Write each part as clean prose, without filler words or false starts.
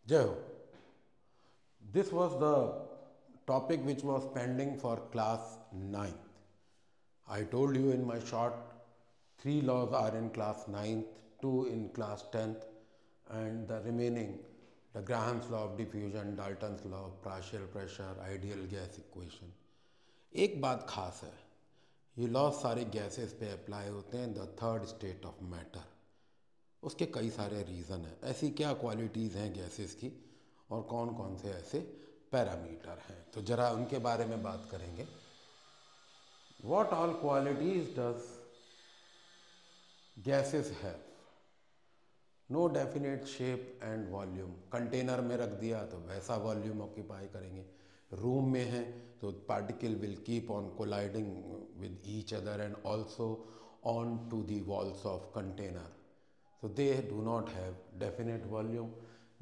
Jai Ho. This was the topic which was pending for class 9th. I told you in my short, 3 laws are in class 9th, 2 in class 10th, and the remaining, the Graham's law of diffusion, Dalton's law of partial pressure, ideal gas equation. एक बात खास है, ये law सारे gases पे apply होते हैं, the third state of matter. उसके कई सारे रीज़न हैं, ऐसी क्या क्वालिटीज़ हैं गैसेस की और कौन कौन से ऐसे पैरामीटर हैं, तो ज़रा उनके बारे में बात करेंगे। What all qualities does gases have? No definite shape and volume. Container में रख दिया तो वैसा वॉल्यूम ऑक्यूपाई करेंगे। रूम में है तो particle will keep on colliding with each other and also on to the walls of container. So they do not have definite volume.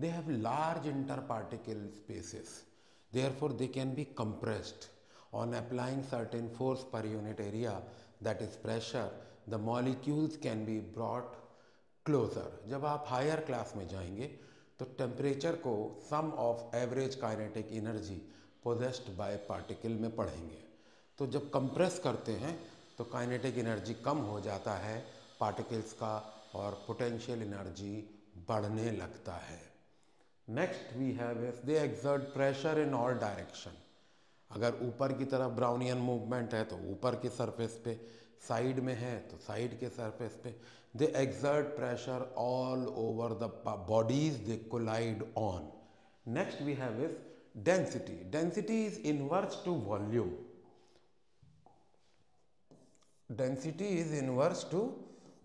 They have large interparticle spaces. Therefore, they can be compressed. On applying certain force per unit area, that is pressure, the molecules can be brought closer. जब आप higher class में जाएंगे तो temperature को sum of average kinetic energy possessed by particle में पढ़ेंगे। तो जब कंप्रेस करते हैं तो काइनेटिक एनर्जी कम हो जाता है पार्टिकल्स का और पोटेंशियल एनर्जी बढ़ने लगता है। Next we have is they exert pressure in all direction. अगर ऊपर की तरफ ब्राउनियन मूवमेंट है तो ऊपर के सरफेस पे, साइड में है तो साइड के सरफेस पे। They exert pressure all over the bodies they collide on. Next we have is density. Density is inverse to volume. Density is inverse to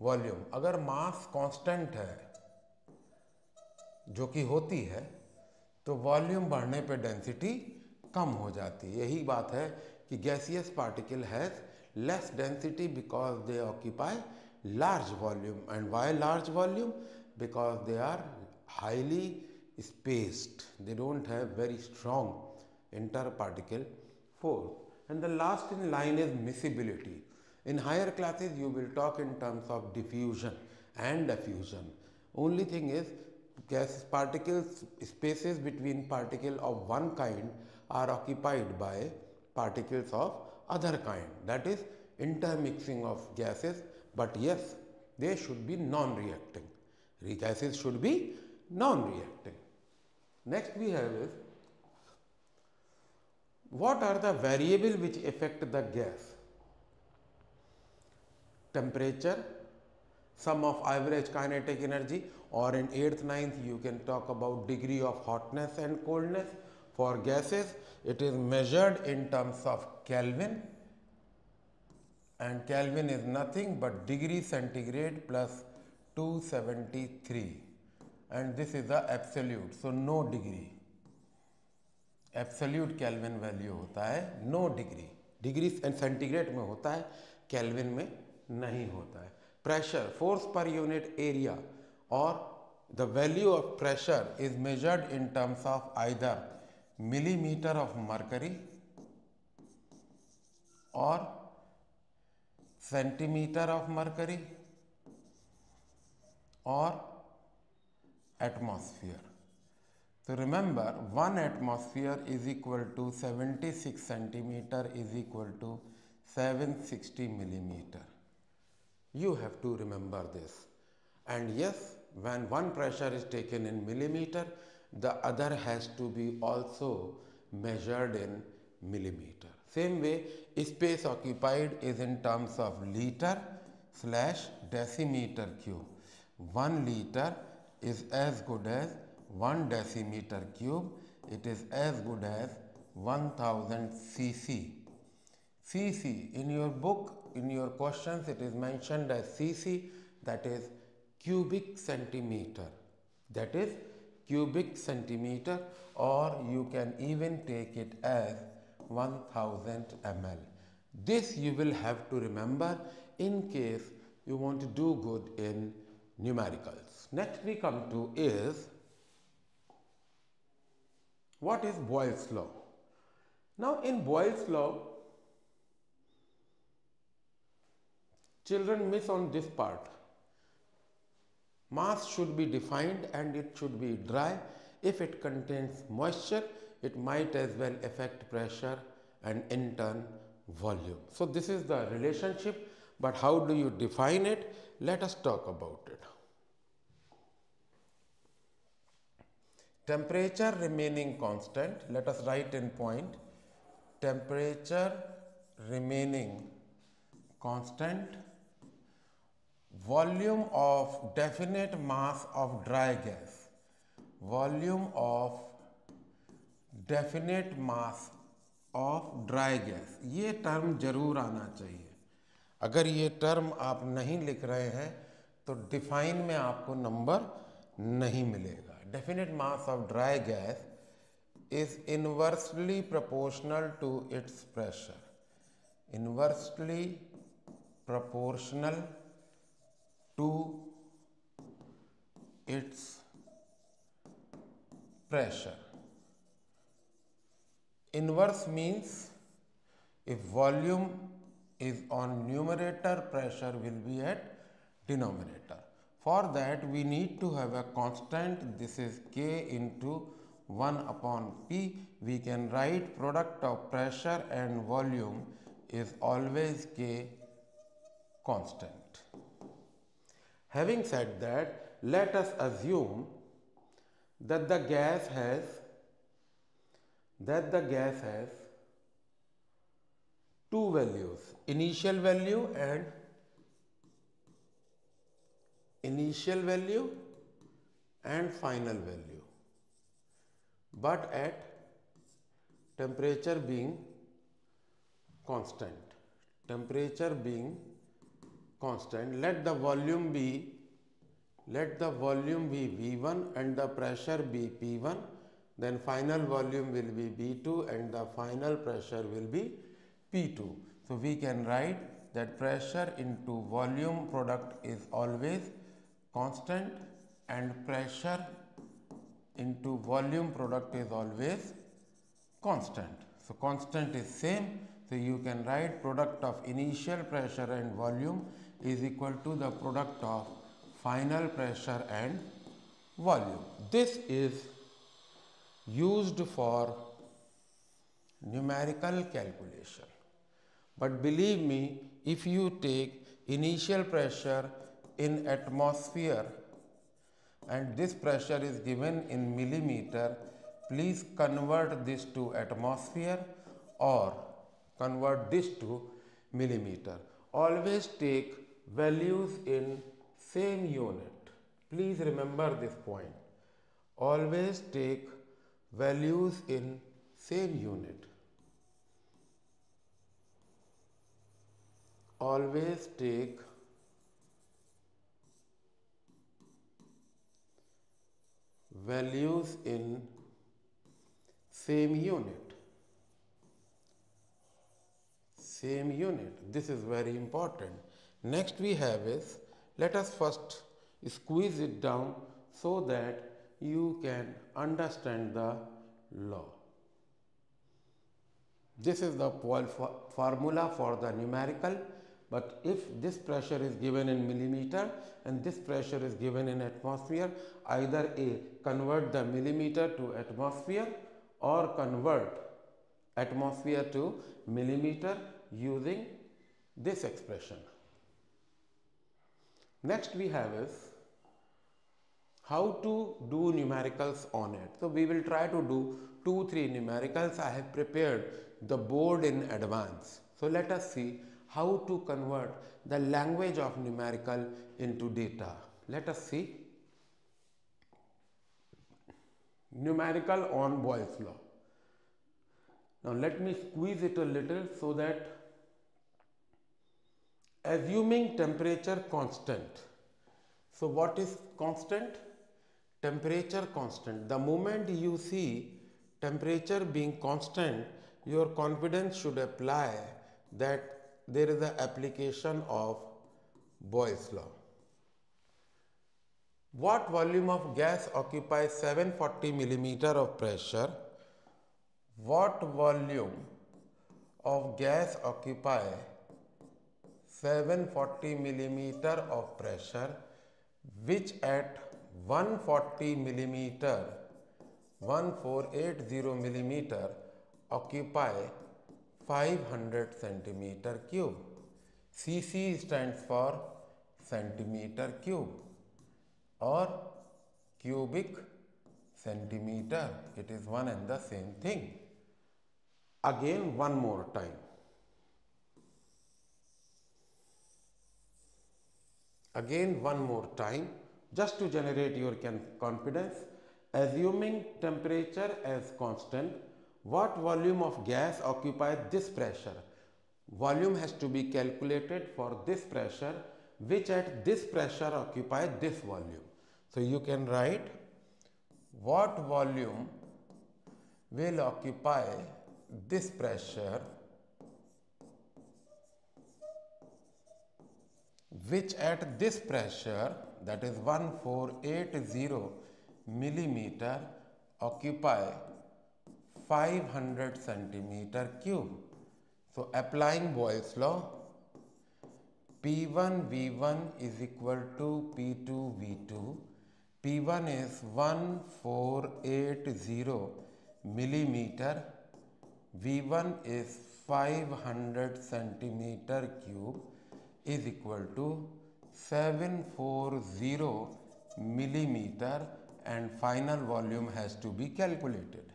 volume. अगर मास कांस्टेंट है, जो कि होती है, तो वॉल्यूम बढ़ने पे डेंसिटी कम हो जाती है। यही बात है कि gaseous particle has less density because they occupy large volume. And why large volume? Because they are highly spaced. They don't have very strong interparticle force. And the last in line is miscibility. In higher classes you will talk in terms of diffusion and diffusion. Only thing is gas particles, spaces between particle of one kind are occupied by particles of other kind. That is intermixing of gases, but yes, they should be non-reacting. Gases should be non-reacting. Next we have is, what are the variables which affect the gas? Temperature, sum of average kinetic energy, or in 8th 9th you can talk about degree of hotness and coldness. For gases it is measured in terms of Kelvin, and Kelvin is nothing but degree centigrade plus 273, and this is the absolute, so no degree. Absolute kelvin value होता है no degree. Degree centigrade में होता है, kelvin में नहीं होता है। Pressure, force per unit area, और the value of pressure is measured in terms of either millimetre of mercury और सेंटीमीटर ऑफ मरकरी और atmosphere. So remember, 1 atmosphere is equal to 76 centimeter is equal to 760 millimeter. You have to remember this. And yes, when one pressure is taken in millimeter, the other has to be also measured in millimeter. Same way, space occupied is in terms of liter slash decimeter cube. 1 liter is as good as 1 decimeter cube. It is as good as 1000 cc. cc in your book, in your questions it is mentioned as cc, that is cubic centimeter. That is cubic centimeter, or you can even take it as 1000 ml. This you will have to remember in case you want to do good in numericals. Next we come to is, what is Boyle's law? Now in Boyle's law, children miss on this part. Mass should be defined and it should be dry. If it contains moisture, it might as well affect pressure and in turn volume. So this is the relationship, but how do you define it? Let us talk about it. Temperature remaining constant, let us write in point, temperature remaining constant, volume of definite mass of dry gas, volume of definite mass of dry gas, ये term जरूर आना चाहिए। अगर ये term आप नहीं लिख रहे हैं तो डिफाइन में आपको नंबर नहीं मिलेगा। Definite mass of dry gas is inversely proportional to its pressure, inversely proportional to its pressure. Inverse means if volume is on numerator, pressure will be at denominator. For that we need to have a constant, this is K into 1 upon P. We can write product of pressure and volume is always K constant. Having said that, let us assume that the gas has two values, initial value and final value, but at temperature being constant. Let the volume be V1 and the pressure be P1, then final volume will be B2 and the final pressure will be P2. So we can write that pressure into volume product is always constant and pressure into volume product is always constant. So constant is same. So you can write product of initial pressure and volume is equal to the product of final pressure and volume. This is used for numerical calculation. But believe me, if you take initial pressure in atmosphere and this pressure is given in millimeter, please convert this to atmosphere or convert this to millimeter. Always take values in same unit. Please remember this point. Always take values in same unit. Always take values in same unit. This is very important. Next we have is, let us first squeeze it down so that you can understand the law. This is the formula for the numerical, but if this pressure is given in millimeter and this pressure is given in atmosphere, either A, convert the millimeter to atmosphere or convert atmosphere to millimeter using this expression. Next we have is how to do numericals on it. So we will try to do 2-3 numericals. I have prepared the board in advance. So let us see how to convert the language of numerical into data. Let us see. Numerical on Boyle's law. Now let me squeeze it a little so that, assuming temperature constant. So what is constant? Temperature constant. The moment you see temperature being constant, your confidence should apply that there is an application of Boyle's law. What volume of gas occupies 740 millimeter of pressure? What volume of gas occupies 740 millimeter of pressure, which at 140 millimeter 1480 millimeter occupy 500 centimeter cube. Cc stands for centimeter cube or cubic centimeter. It is one and the same thing. Again, one more time. Again, one more time, just to generate your confidence. Assuming temperature as constant, what volume of gas occupies this pressure? Volume has to be calculated for this pressure, which at this pressure occupies this volume. So you can write what volume will occupy this pressure which at this pressure, that is 1480 millimeter, occupy 500 centimeter cube. So applying Boyle's law, P1 V1 is equal to P2 V2. P1 is 1480 millimeter, V1 is 500 centimeter cube, is equal to 740 millimeter, and final volume has to be calculated.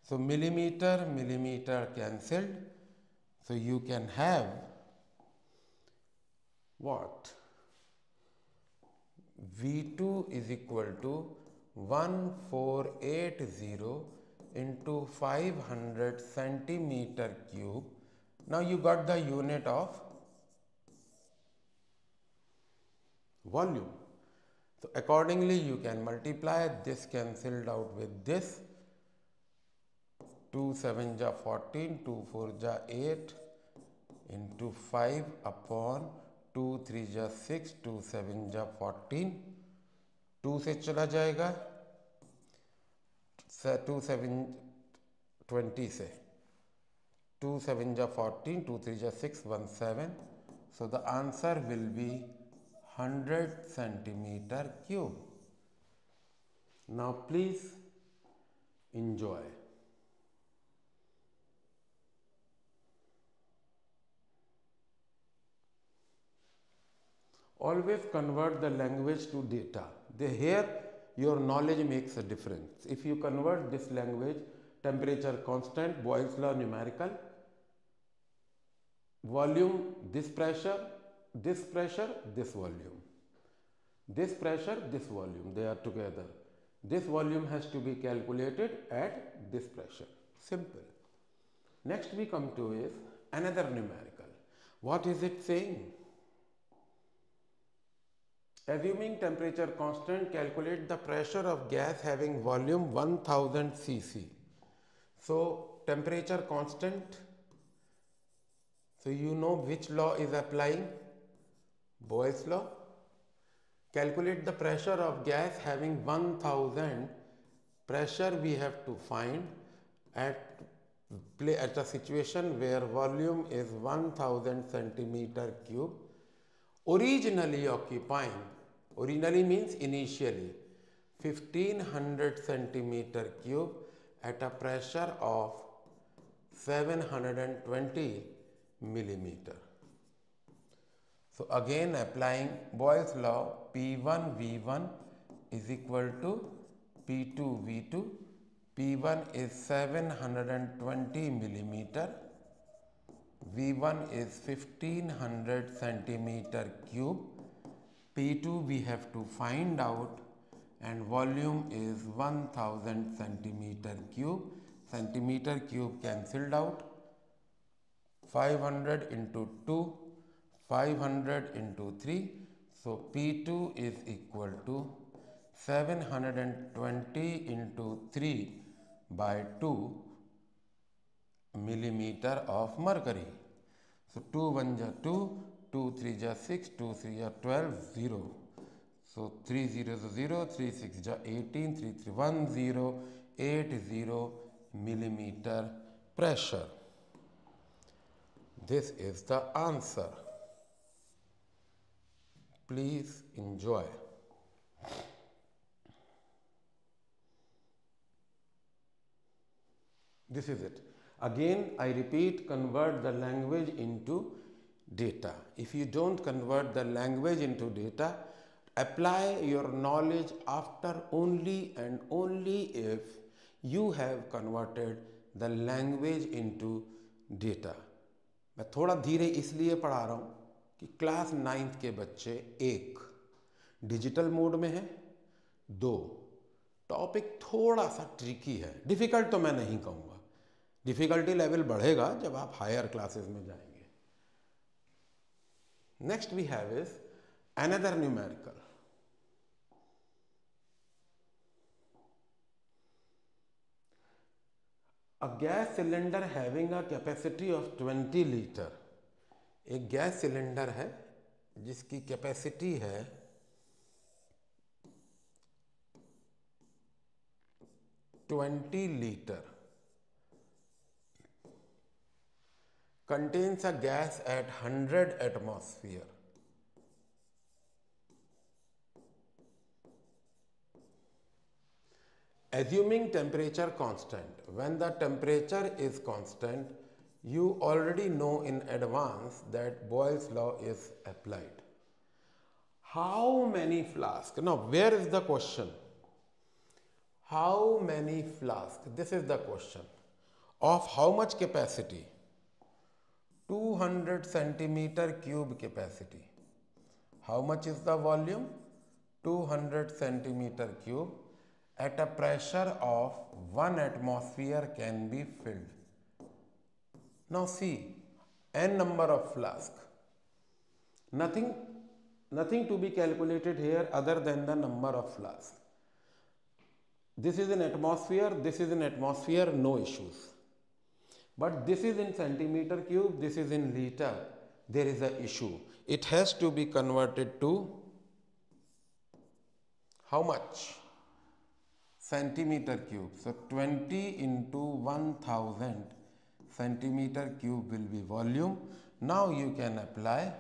So millimeter, millimeter cancelled. So you can have what? V2 is equal to 1480 into 500 centimeter cube. Now you got the unit of volume. So accordingly you can multiply this cancelled out with this. 2 7 ja 14, 2 4 ja 8 into 5 upon 2 3 ja 6, 2 7 ja 14, 2 से चला जाएगा 2 7 20 से 2 7 ja 14, 2 3 ja 6, 1 7. So the answer will be 100 centimeter cube. Now please enjoy. Always convert the language to data. Here your knowledge makes a difference. If you convert this language, temperature constant, Boyle's law numerical, volume, this pressure, this volume, this pressure, this volume, they are together. This volume has to be calculated at this pressure. Simple. Next we come to is another numerical. What is it saying? Assuming temperature constant, calculate the pressure of gas having volume 1000 cc. So temperature constant, so you know which law is applying? Boyle's law. Calculate the pressure of gas having 1000. Pressure we have to find at a situation where volume is 1000 centimeter cube, originally occupying, originally means initially, 1500 centimeter cube at a pressure of 720 millimeter. So again applying Boyle's law, P1 V1 is equal to P2 V2. P1 is 720 millimeter, V1 is 1500 centimeter cube, P2 we have to find out, and volume is 1000 centimeter cube. Centimeter cube cancelled out. 500 into 2, 500 into 3. So P2 is equal to 720 into 3 by 2 millimeter of mercury. So 2 1 ja 2, 2 3 ja 6, 2 3 ja 12, 0. So 3 0 0, 3 6 ja 18, 3 3 1 0, 80 millimeter pressure. This is the answer. Please enjoy. This is it. Again, I repeat, convert the language into data. If you don't convert the language into data, apply your knowledge after only and only if you have converted the language into data. मैं थोड़ा धीरे इसलिए पढ़ा रहा हूँ कि class 9th के बच्चे, एक, डिजिटल मोड में है, दो, टॉपिक थोड़ा सा ट्रिकी है। डिफ़िकल्ट तो मैं नहीं कहूँगा, डिफ़िकल्टी लेवल बढ़ेगा जब आप हायर क्लासेस में जाएंगे। Next we have is another numerical. A gas cylinder having a capacity of 20 litre, एक गैस सिलेंडर है जिसकी कैपेसिटी है 20 litre, contains a gas at 100 atmosphere. Assuming temperature constant, when the temperature is constant, you already know in advance that Boyle's law is applied. How many flasks? Now, where is the question? How many flasks? This is the question. Of how much capacity? 200 centimeter cube capacity. How much is the volume? 200 centimeter cube. At a pressure of 1 atmosphere can be filled. Now see, n number of flasks. Nothing to be calculated here other than the number of flasks. This is in atmosphere, this is in atmosphere, no issues. But this is in centimeter cube, this is in liter, there is an issue. It has to be converted to how much? Centimeter cube. So 20 into 1000 centimeter cube will be volume. Now you can apply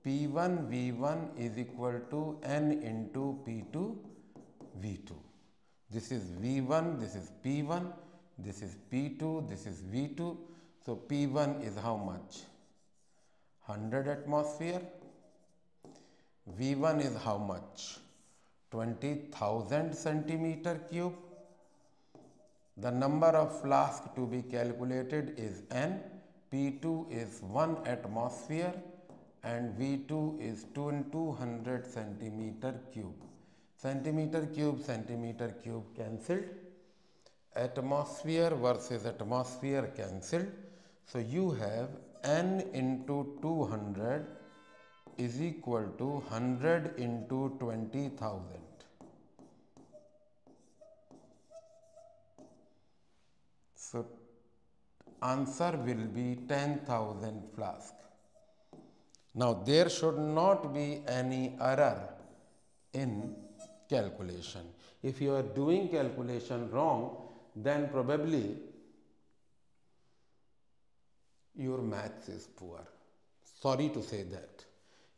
P1 V1 is equal to N into P2 V2. This is V1, this is P1, this is P2, this is V2. So P1 is how much? 100 atmosphere. V1 is how much? 20,000 centimeter cube. The number of flasks to be calculated is N. P2 is 1 atmosphere and V2 is 200 centimeter cube. Centimeter cube cancelled. Atmosphere versus atmosphere cancelled. So you have N into 200 is equal to 100 into 20,000. So answer will be 10,000 flasks. Now there should not be any error in calculation. If you are doing calculation wrong, then probably your maths is poor. Sorry to say that.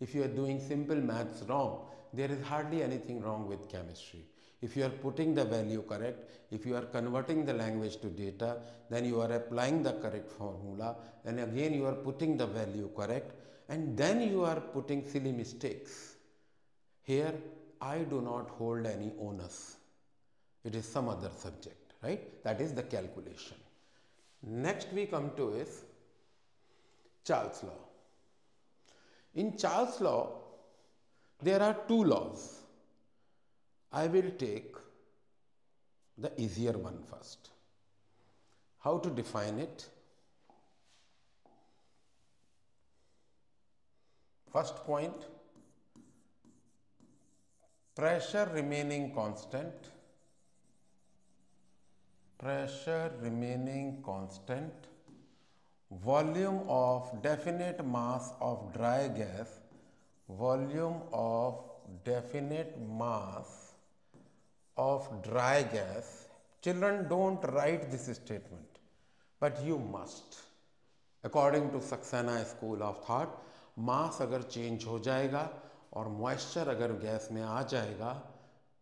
If you are doing simple maths wrong, there is hardly anything wrong with chemistry. If you are putting the value correct, if you are converting the language to data, then you are applying the correct formula, and again you are putting the value correct, and then you are putting silly mistakes. Here, I do not hold any onus. It is some other subject, right? That is the calculation. Next we come to is Charles' law. In Charles' law, there are two laws. I will take the easier one first. How to define it? First point, pressure remaining constant, volume of definite mass of dry gas, volume of definite mass of dry gas. Children, don't write this statement, but you must. According to Saxena School of Thought, मास अगर change हो जाएगा और moisture अगर gas में आ जाएगा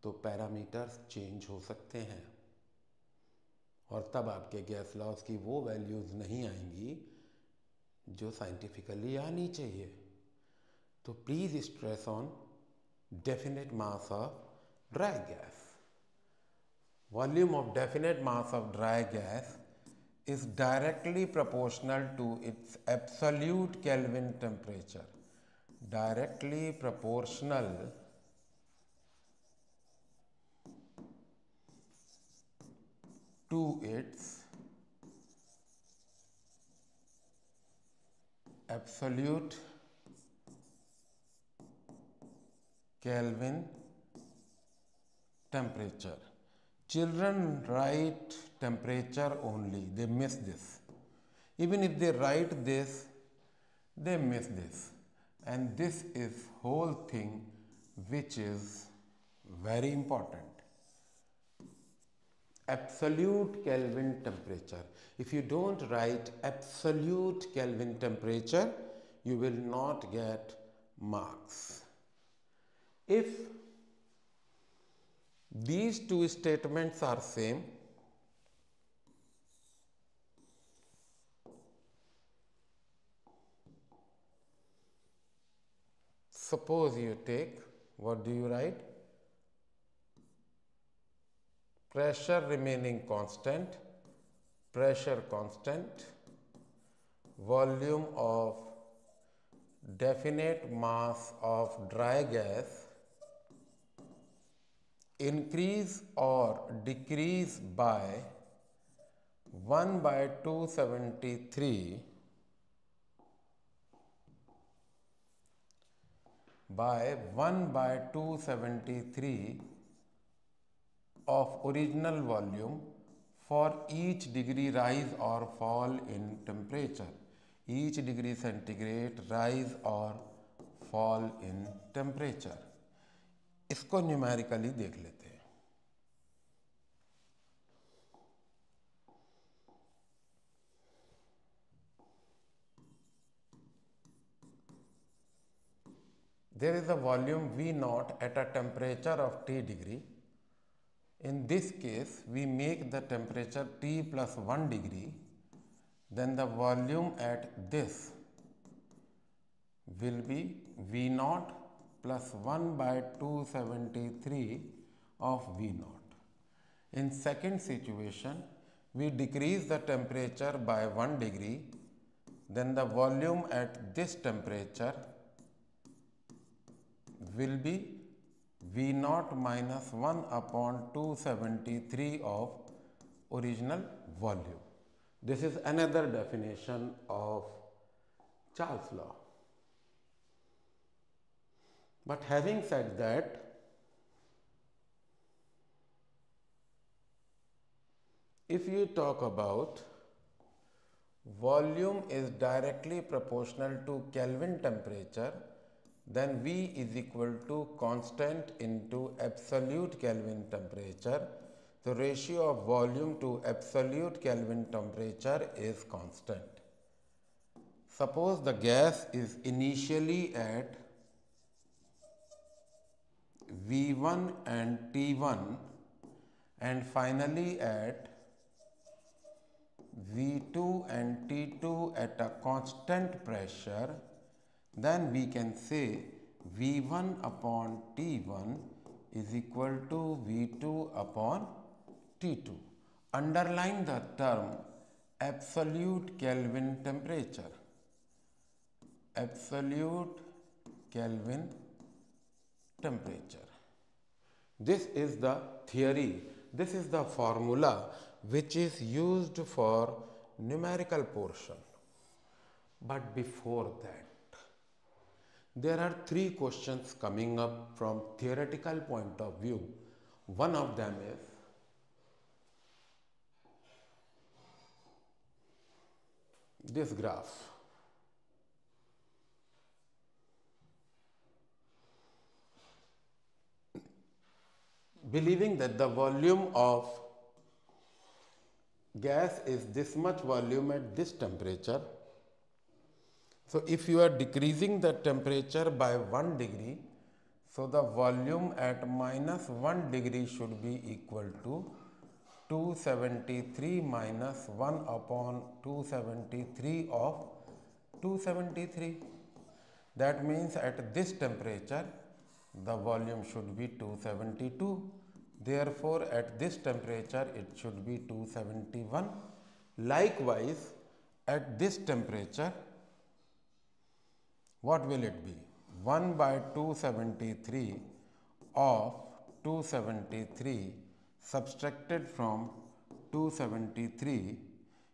तो parameters change हो सकते हैं, और तब आपके गैस लॉस की वो वैल्यूज़ नहीं आएंगी जो साइंटिफिकली आनी चाहिए। तो please stress on definite mass of dry gas. Volume of definite mass of dry gas is directly proportional to its absolute Kelvin temperature. Directly proportional to its absolute Kelvin temperature. Children write temperature only, they miss this. Even if they write this, they miss this. And this is whole thing which is very important. Absolute Kelvin temperature. If you don't write absolute Kelvin temperature, you will not get marks. If these two statements are same, suppose you take, what do you write? Pressure remaining constant, pressure constant, volume of definite mass of dry gas increase or decrease by 1 by 273 by 1 by 273 of original volume for each degree rise or fall in temperature. Each degree centigrade rise or fall in temperature. इसको numerically देख लेते हैं। There is a volume V naught at a temperature of T degree. In this case, we make the temperature T plus 1 degree, then the volume at this will be V naught plus 1 by 273 of V naught. In second situation, we decrease the temperature by 1 degree, then the volume at this temperature will be V naught minus 1 upon 273 of original volume. This is another definition of Charles' law. But having said that, if you talk about volume is directly proportional to Kelvin temperature, then V is equal to constant into absolute Kelvin temperature. The ratio of volume to absolute Kelvin temperature is constant. Suppose the gas is initially at V1 and T1 and finally at V2 and T2 at a constant pressure, then we can say V1 upon T1 is equal to V2 upon T2. Underline the term absolute Kelvin temperature. Absolute Kelvin temperature. This is the theory, this is the formula which is used for numerical portion. But before that, there are three questions coming up from theoretical point of view. One of them is, this graph. Believing that the volume of gas is this much volume at this temperature, so if you are decreasing the temperature by 1 degree, so the volume at minus 1 degree should be equal to 273 minus 1 upon 273 of 273. That means at this temperature the volume should be 272. Therefore at this temperature it should be 271. Likewise at this temperature what will it be? 1 by 273 of 273 subtracted from 273,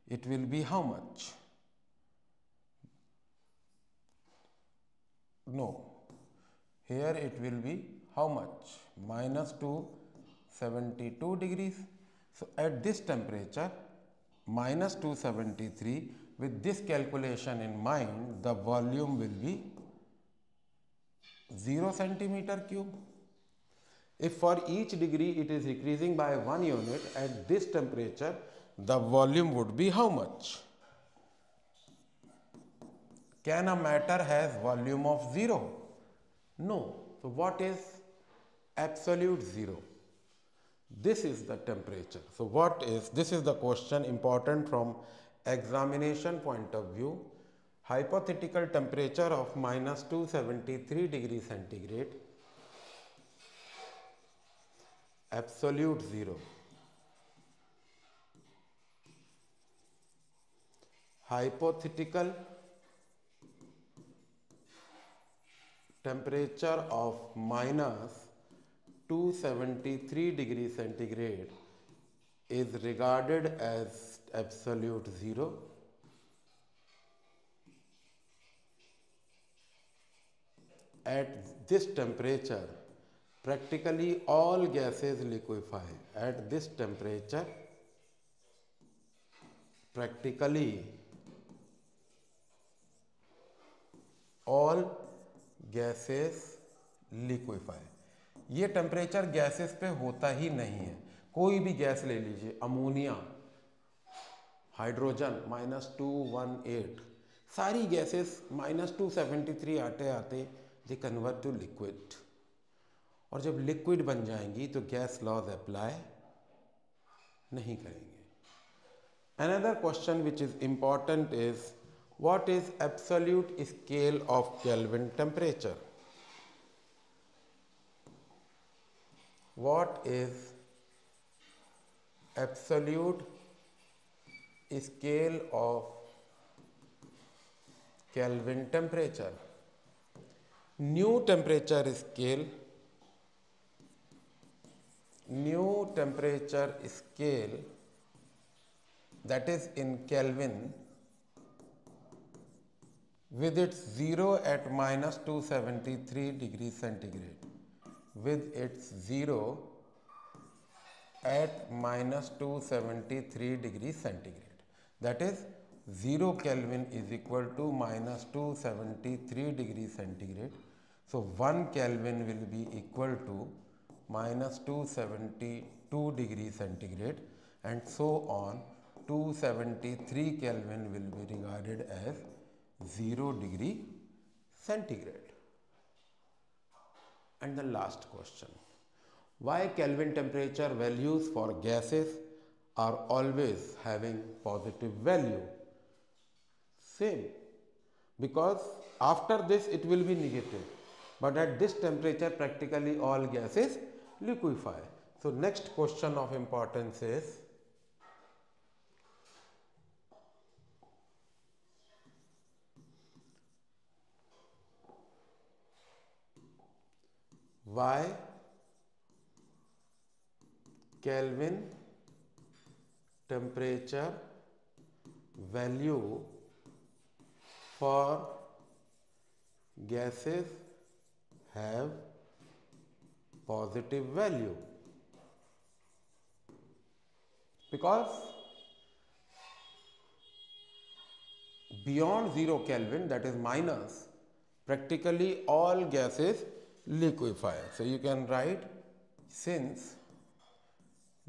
it will be how much? No, here it will be how much? Minus 272 degrees. So at this temperature minus 273, with this calculation in mind, the volume will be 0 centimeter cube. If for each degree it is increasing by 1 unit, at this temperature the volume would be how much? Can a matter has volume of 0? No. So what is absolute 0? This is the temperature. So this is the question important from examination point of view. Hypothetical temperature of minus 273 degrees centigrade, absolute 0. Hypothetical temperature of minus 273 degrees centigrade is regarded as absolute 0. At this temperature, practically all gases liquefy. At this temperature, practically all gases liquefy. ये temperature gases पे होता ही नहीं है. कोई भी gas ले लीजिए, ammonia, hydrogen -218, सारी गैसेस -273 आते आते दे कन्वर्ट टू लिक्विड. और जब लिक्विड बन जाएंगी तो गैस लॉज अप्लाई नहीं करेंगे. Another question which is important is what is absolute scale of Kelvin temperature? What is absolute scale of Kelvin temperature? New temperature scale that is in Kelvin with its 0 at minus 273 degrees centigrade, with its 0 at minus 273 degrees centigrade, that is 0 Kelvin is equal to minus 273 degrees centigrade. So 1 Kelvin will be equal to minus 272 degrees centigrade, and so on. 273 Kelvin will be regarded as 0 degree centigrade. And the last question, why Kelvin temperature values for gases are always having positive value? Same, because after this it will be negative, but at this temperature practically all gases liquefy. So next question of importance is, why Kelvin temperature value for gases have positive value? Because beyond 0 Kelvin, that is minus, practically all gases liquefy. So you can write, since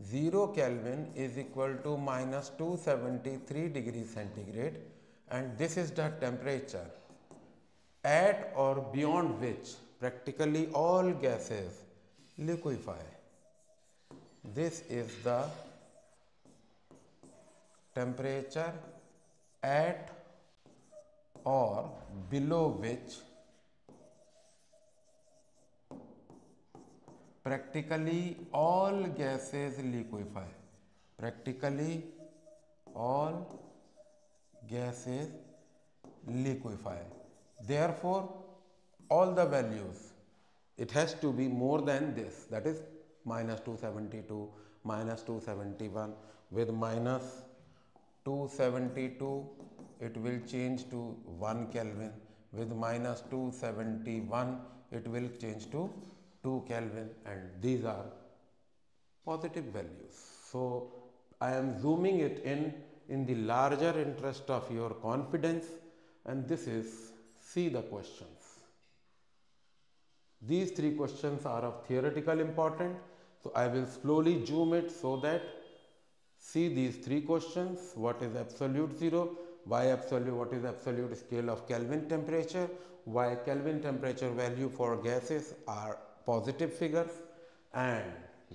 0 Kelvin is equal to minus 273 degrees centigrade, and this is the temperature at or beyond which practically all gases liquefy. This is the temperature at or below which practically all gases liquefy. Practically all gases liquefy. Therefore, all the values, it has to be more than this, that is minus 272, minus 271. With minus 272, it will change to 1 Kelvin. With minus 271, it will change to 2 Kelvin, and these are positive values. So I am zooming it in the larger interest of your confidence, and this is, see the questions. These three questions are of theoretical importance, so I will slowly zoom it so that see these three questions. What is absolute zero? Why absolute? What is absolute scale of Kelvin temperature? Why Kelvin temperature value for gases are positive figures? And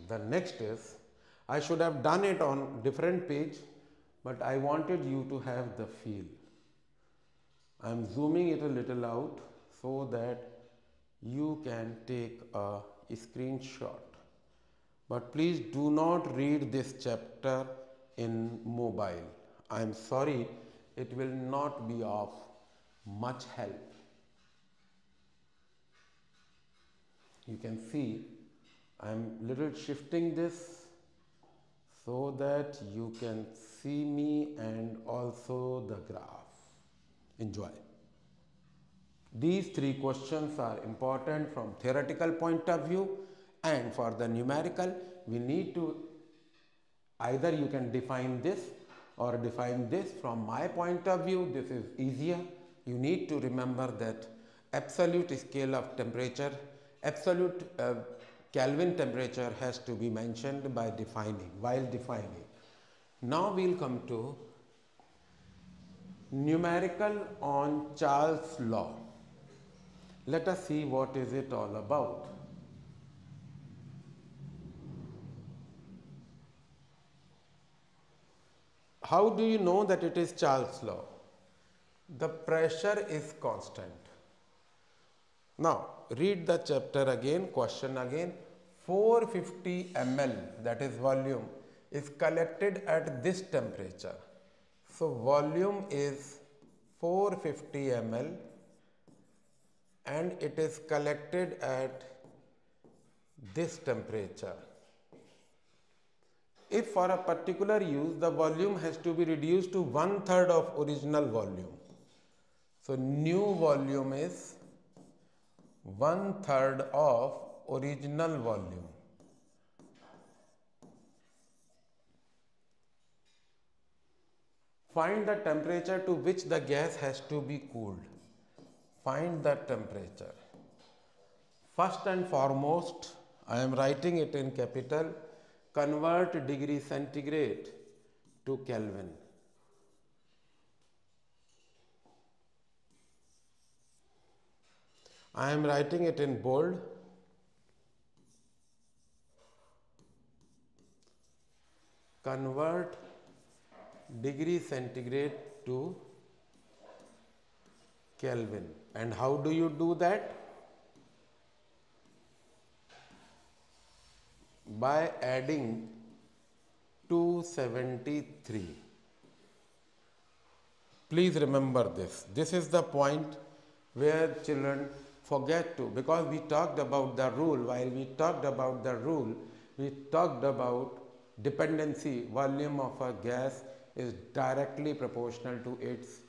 the next is, I should have done it on different page, but I wanted you to have the feel. I am zooming it a little out so that you can take a screenshot. But please do not read this chapter in mobile. I am sorry, it will not be of much help. You can see I am little shifting this so that you can see me and also the graph. Enjoy. These three questions are important from theoretical point of view, and for the numerical we need to either you can define this or define this. From my point of view, this is easier. You need to remember that absolute scale of temperature, absolute Kelvin temperature has to be mentioned by defining, while defining. Now we will come to numerical on Charles' law. Let us see what is it all about. How do you know that it is Charles' law? The pressure is constant. Now read the chapter again, question again. 450 ml, that is volume, is collected at this temperature. So volume is 450 ml and it is collected at this temperature. If for a particular use the volume has to be reduced to 1/3 of original volume, so new volume is 1/3 of original volume. Find the temperature to which the gas has to be cooled. Find the temperature. First and foremost, I am writing it in capital, convert degree centigrade to Kelvin. I am writing it in bold. Convert degree centigrade to Kelvin. And how do you do that? By adding 273. Please remember this. This is the point where children forget to, because we talked about the rule. While we talked about the rule, we talked about dependency. Volume of a gas is directly proportional to its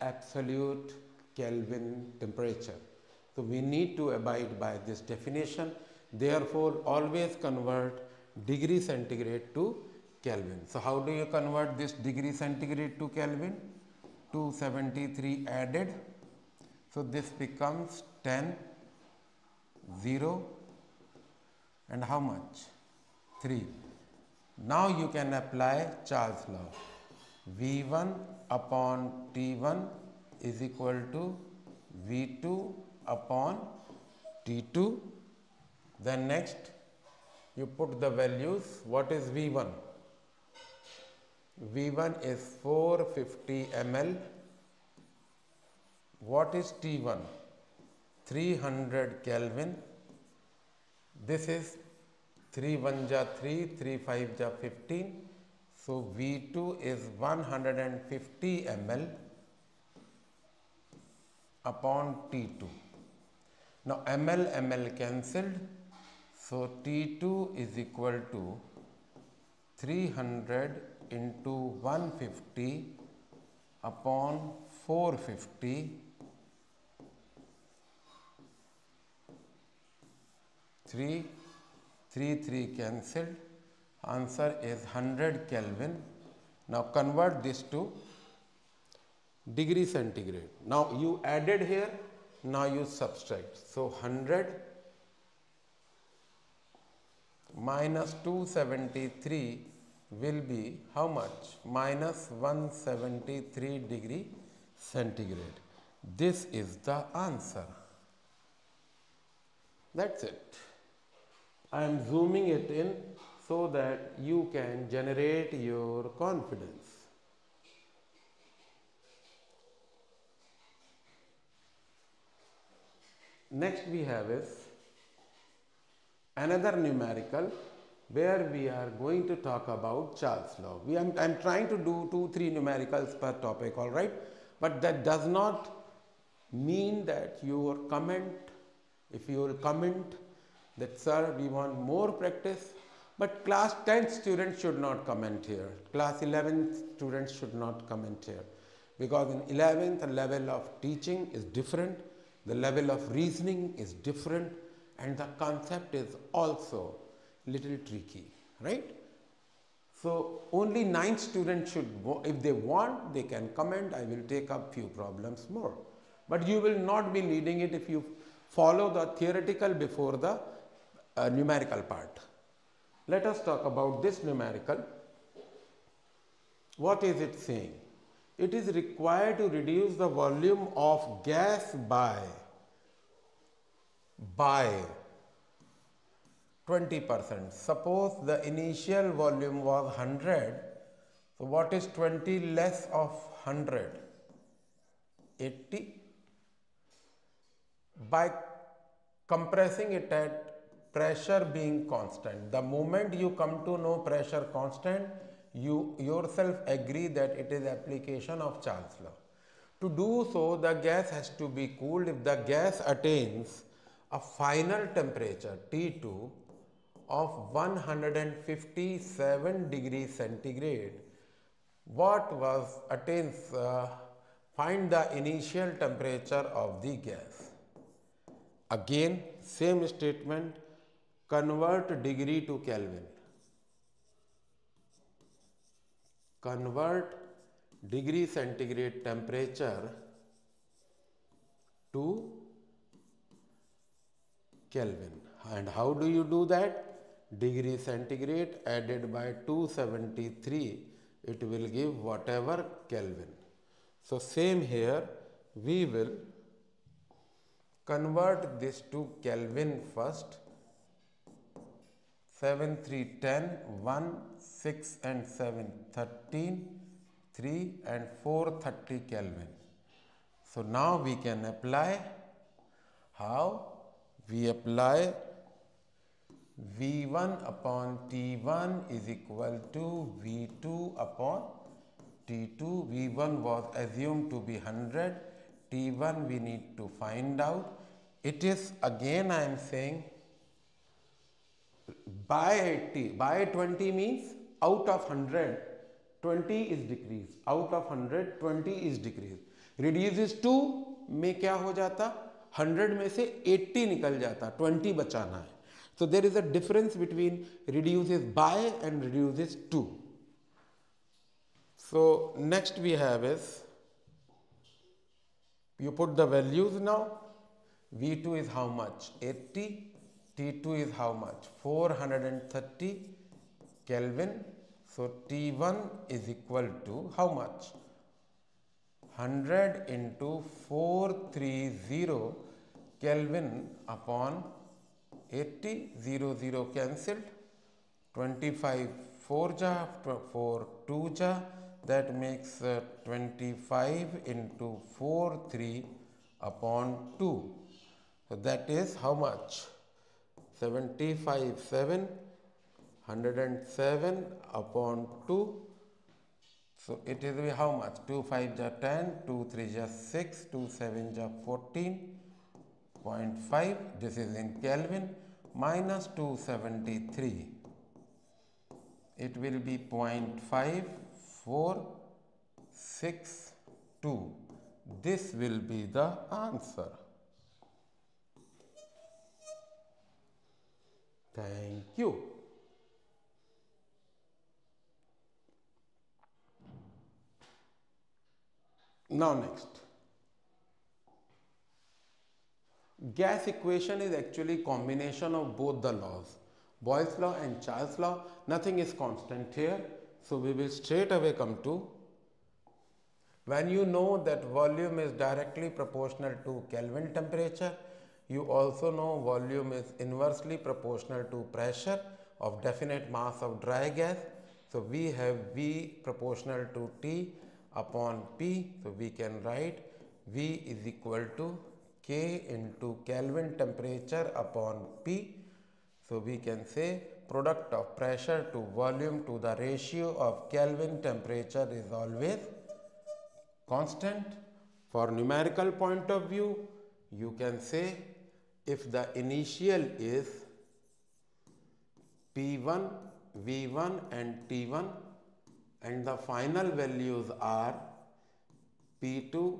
absolute Kelvin temperature. So we need to abide by this definition. Therefore, always convert degree centigrade to Kelvin. So how do you convert this degree centigrade to Kelvin? 273 added. So this becomes 10, 0 and how much? 3. Now you can apply Charles' law. V1 upon T1 is equal to V2 upon T2. Then next you put the values. What is V1? V1 is 450 ml. What is T1? 300 Kelvin. This is 3 1 ja 3, 3 5 ja 15. So V2 is 150 ml upon T2. Now ml cancelled. So T2 is equal to 300 into 150 upon 450. 3 cancelled. Answer is 100 Kelvin. Now convert this to degree centigrade. Now you added here, now you subtract. So 100 minus 273 will be how much? Minus 173 degree centigrade. This is the answer. That's it. I am zooming it in so that you can generate your confidence. Next we have is another numerical where we are going to talk about Charles' law. I'm trying to do 2-3 numericals per topic, all right? But that does not mean that your comment, if you will comment that sir we want more practice, but class 10 students should not comment here. Class 11 students should not comment here, because in 11th the level of teaching is different, the level of reasoning is different, and the concept is also little tricky, right? So only 9th students should, if they want, they can comment. I will take up few problems more, but you will not be needing it if you follow the theoretical before the numerical part. Let us talk about this numerical. What is it saying? It is required to reduce the volume of gas by 20%. Suppose the initial volume was 100. So what is 20 less of 100? 80. By compressing it at pressure being constant. The moment you come to know pressure constant, you yourself agree that it is application of Charles' law. To do so, the gas has to be cooled. If the gas attains a final temperature T2 of 157 degrees centigrade, what was attains, find the initial temperature of the gas. Again, same statement, convert degree to Kelvin. Convert degree centigrade temperature to Kelvin. And how do you do that? Degree centigrade added by 273, it will give whatever Kelvin. So same here, we will convert this to Kelvin first. 7 3 10, 1 6 and 7 13, 3 and 4 30 Kelvin. So now we can apply. How? We apply V1 upon T1 is equal to V2 upon T2. V1 was assumed to be 100. T1 we need to find out. It is, again I am saying, by 80, by 20 means out of 100, 20 is decreased. Out of 100, 20 is decreased. Reduces to में क्या हो जाता? 100 में से 80 निकल जाता, 20 बचाना है. So there is a difference between reduces by and reduces to. So next we have is, you put the values now. V2 is how much? 80. T2 is how much? 430 Kelvin. So T1 is equal to how much? 100 into 430 Kelvin upon 80. 0 0 cancelled. 25 4 ja, 4 2 ja, that makes 25 into 4 3 upon 2. So that is how much? 75 7, 107 upon 2. So it will be how much? 2 5 ja 10, 2 3 ja 6, 2 7 ja 14.5. This is in Kelvin, minus 273. It will be 0.5462. This will be the answer. Thank you. Now next. Gas equation is actually combination of both the laws, Boyle's law and Charles' law. Nothing is constant here. So we will straight away come to, when you know that volume is directly proportional to Kelvin temperature, you also know volume is inversely proportional to pressure of definite mass of dry gas. So we have V proportional to T upon P. So we can write V is equal to K into Kelvin temperature upon P. So we can say product of pressure to volume to the ratio of Kelvin temperature is always constant. For numerical point of view, you can say if the initial is P1, V1 and T1 and the final values are P2,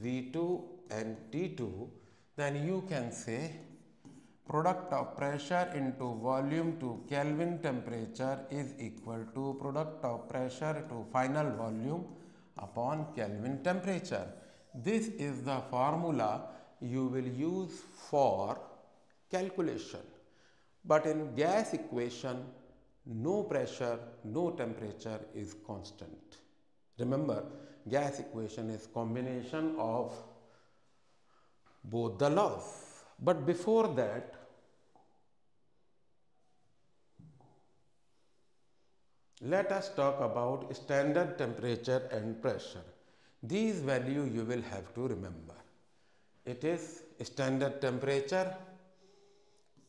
V2 and T2, then you can say product of pressure into volume to Kelvin temperature is equal to product of pressure to final volume upon Kelvin temperature. This is the formula you will use for calculation. But in gas equation, no pressure, no temperature is constant. Remember, gas equation is combination of both the laws. But before that, let us talk about standard temperature and pressure. These values you will have to remember. It is standard temperature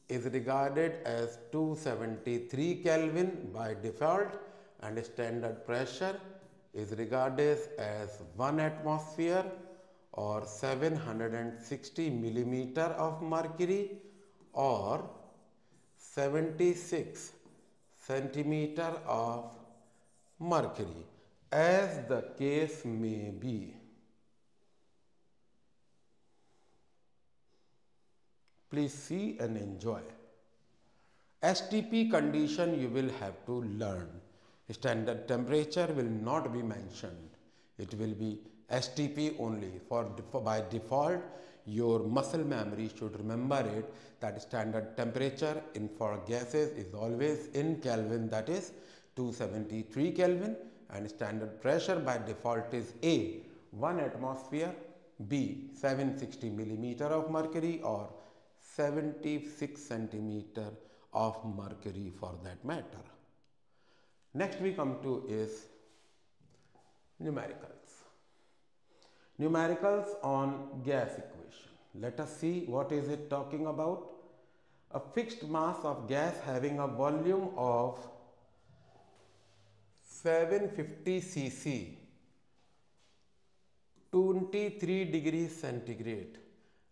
is regarded as 273 Kelvin by default, and standard pressure is regarded as 1 atmosphere or 760 millimeter of mercury or 76 centimeter of mercury, as the case may be. Please see and enjoy. STP condition you will have to learn. Standard temperature will not be mentioned. It will be STP only. By default, your muscle memory should remember it that standard temperature for gases is always in Kelvin, that is 273 Kelvin, and standard pressure by default is A, 1 atmosphere, B, 760 millimeter of mercury or 76 centimeter of mercury for that matter. Next we come to is numericals. Numericals on gas equation. Let us see what is it talking about. A fixed mass of gas having a volume of 750 cc, 23 degrees centigrade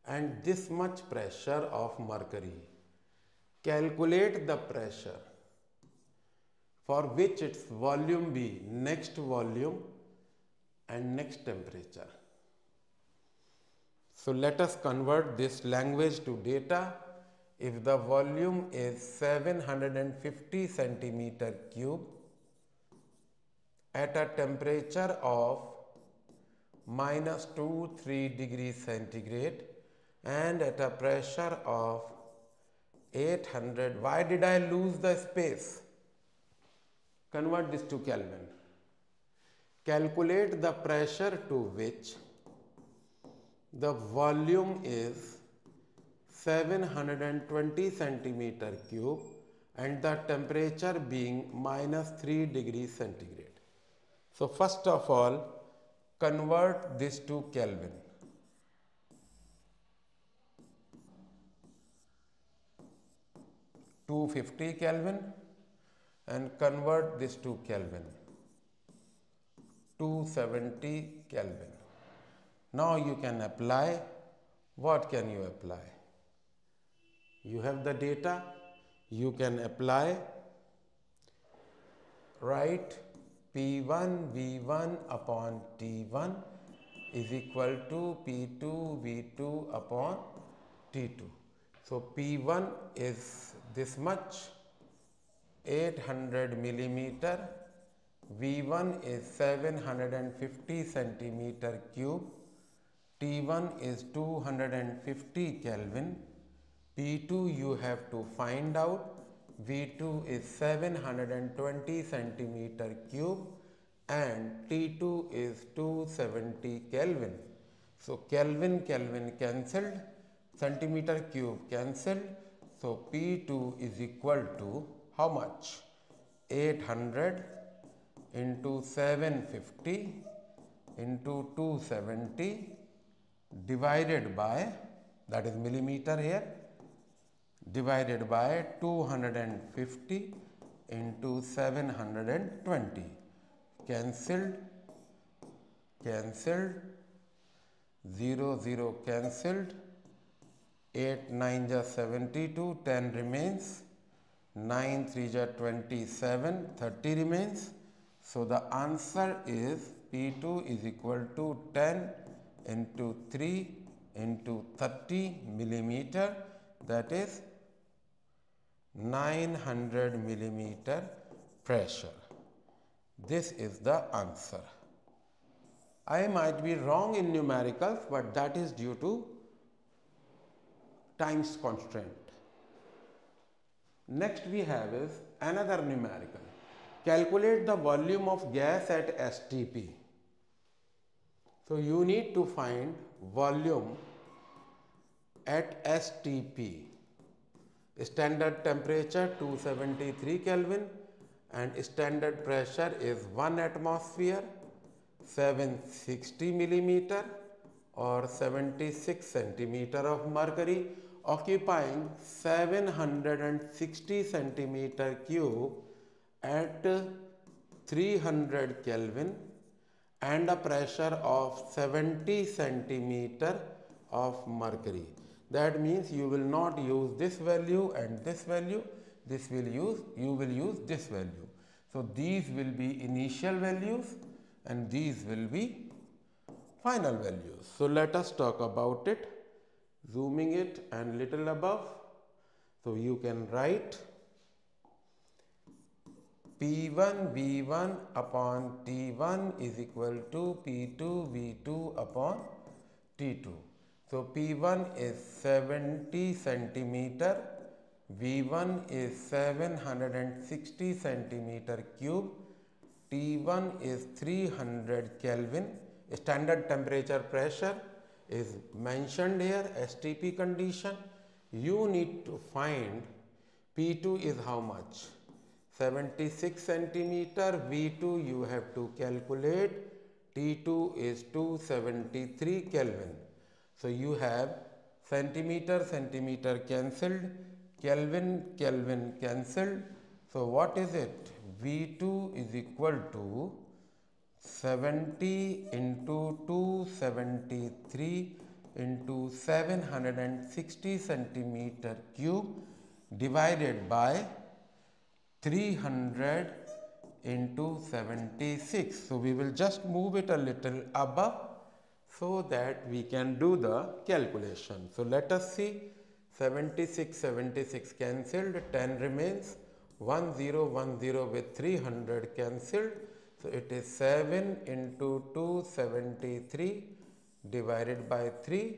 and this much pressure of mercury. Calculate the pressure for which its volume be next volume and next temperature. So let us convert this language to data. If the volume is 750 centimeter cube at a temperature of -23 degrees centigrade and at a pressure of 800, why did I lose the space? Convert this to Kelvin. Calculate the pressure to which the volume is 720 centimeter cube and the temperature being -3 degrees centigrade. So first of all, convert this to Kelvin. (250 Kelvin) and convert this to Kelvin. 270 Kelvin. Now you can apply. What can you apply? You have the data. You can apply. Write P1 V1 upon T1 is equal to P2 V2 upon T2. So P1 is this much, 800 millimeter. V1 is 750 centimeter cube. T1 is 250 Kelvin. P2 you have to find out. V2 is 720 centimeter cube and T2 is 270 Kelvin. So Kelvin cancelled, centimeter cube cancelled. So P2 is equal to how much? 800 into 750 into 270 divided by, that is millimeter here, divided by 250 into 720. Cancelled, 0 cancelled, 8 9 ja 72, 10 remains, 9 3 ja 27, 30 remains. So the answer is P2 is equal to 10 into 3 into 30 millimeter, that is 900 millimeter pressure. This is the answer. I might be wrong in numericals, but that is due to times constraint. Next we have is another numerical. Calculate the volume of gas at STP. So you need to find volume at STP. Standard temperature 273 Kelvin and standard pressure is 1 atmosphere, 760 millimeter or 76 centimeter of mercury, occupying 760 centimeter cube at 300 Kelvin and a pressure of 70 centimeter of mercury. That means you will not use this value and this value. You will use this value. So these will be initial values and these will be final values. So let us talk about it. Zooming it and little above. So you can write P1 V1 upon T1 is equal to P2 V2 upon T2. So P1 is 70 centimeter, V1 is 760 centimeter cube, T1 is 300 Kelvin. Standard temperature pressure is mentioned here, STP condition. You need to find P2 is how much? 76 centimeter, V2 you have to calculate, T2 is 273 Kelvin. So you have centimeter cancelled, Kelvin cancelled. So what is it? V2 is equal to 70 into 273 into 760 centimeter cube divided by 300 into 76. So we will just move it a little above so that we can do the calculation. So let us see, 76 cancelled, 10 remains, 10 with 300 cancelled. So it is 7 into 273 divided by 3,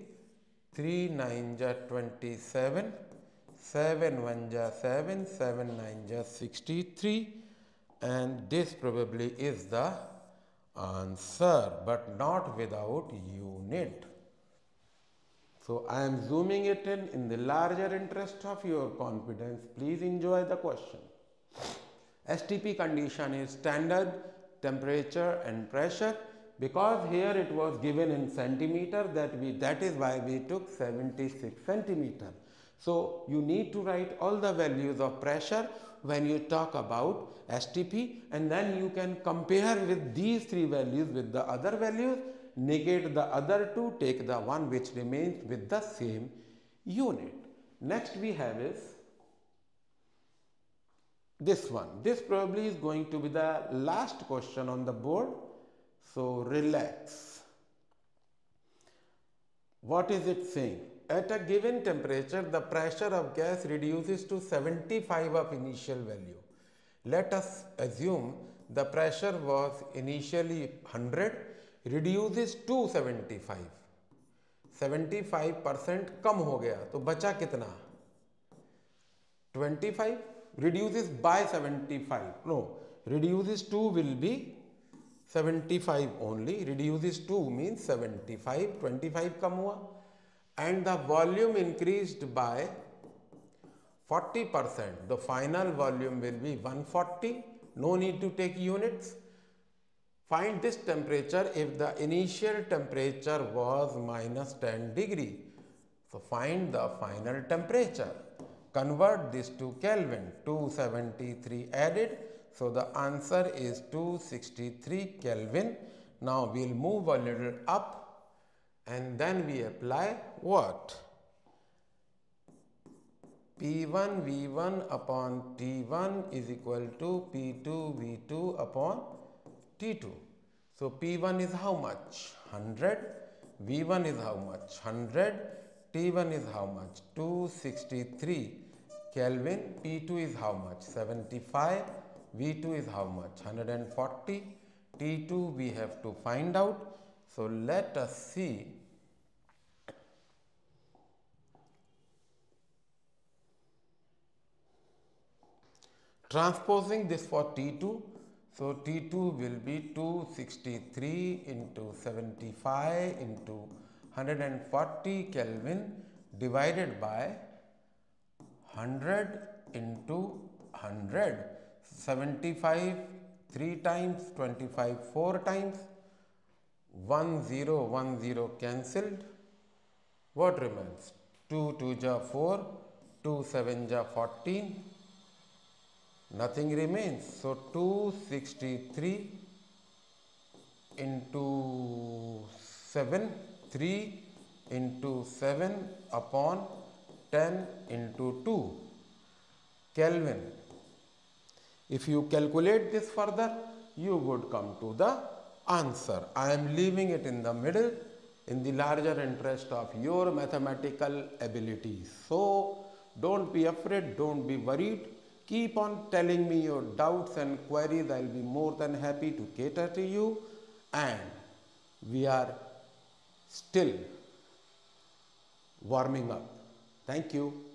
3 9 ja 27, 7 1 ja 7, 7 9 ja 63, and this probably is the answer, but not without unit. So I am zooming it in the larger interest of your confidence. Please enjoy the question. STP condition is standard temperature and pressure. Because here it was given in centimeter, that is why we took 76 centimeter. So you need to write all the values of pressure when you talk about STP, and then you can compare with these three values with the other values, negate the other two, take the one which remains with the same unit. Next we have is this one. This probably is going to be the last question on the board. So relax. What is it saying? At a given temperature, the pressure of gas reduces to 75 of initial value. Let us assume the pressure was initially 100, reduces to 75. 75% कम हो गया तो बचा कितना? 25. Reduces by 75. No, reduces to will be 75 only. Reduces to means 75. 25 कम हुआ. And the volume increased by 40%. The final volume will be 140. No need to take units. Find this temperature if the initial temperature was minus 10 degree. So find the final temperature. Convert this to Kelvin. 273 added. So the answer is 263 Kelvin. Now we'll move a little up and then we apply what? P1 V1 upon T1 is equal to P2 V2 upon T2. So P1 is how much? 100. V1 is how much? 100. T1 is how much? 263 Kelvin. P2 is how much? 75. V2 is how much? 140. T2 we have to find out. So let us see. Transposing this for T2. So T2 will be 263 into 75 into 140 Kelvin divided by 100 into 100. 75 3 times, 25 4 times, 1 0 1 0 cancelled. What remains? 2 2 ja 4, 2 7 ja 14. Nothing remains. So 263 into 7, 3 into 7 upon 10 into 2 Kelvin. If you calculate this further, you would come to the answer. I am leaving it in the middle in the larger interest of your mathematical abilities. So don't be afraid, don't be worried. Keep on telling me your doubts and queries. I will be more than happy to cater to you. And we are still warming up. Thank you.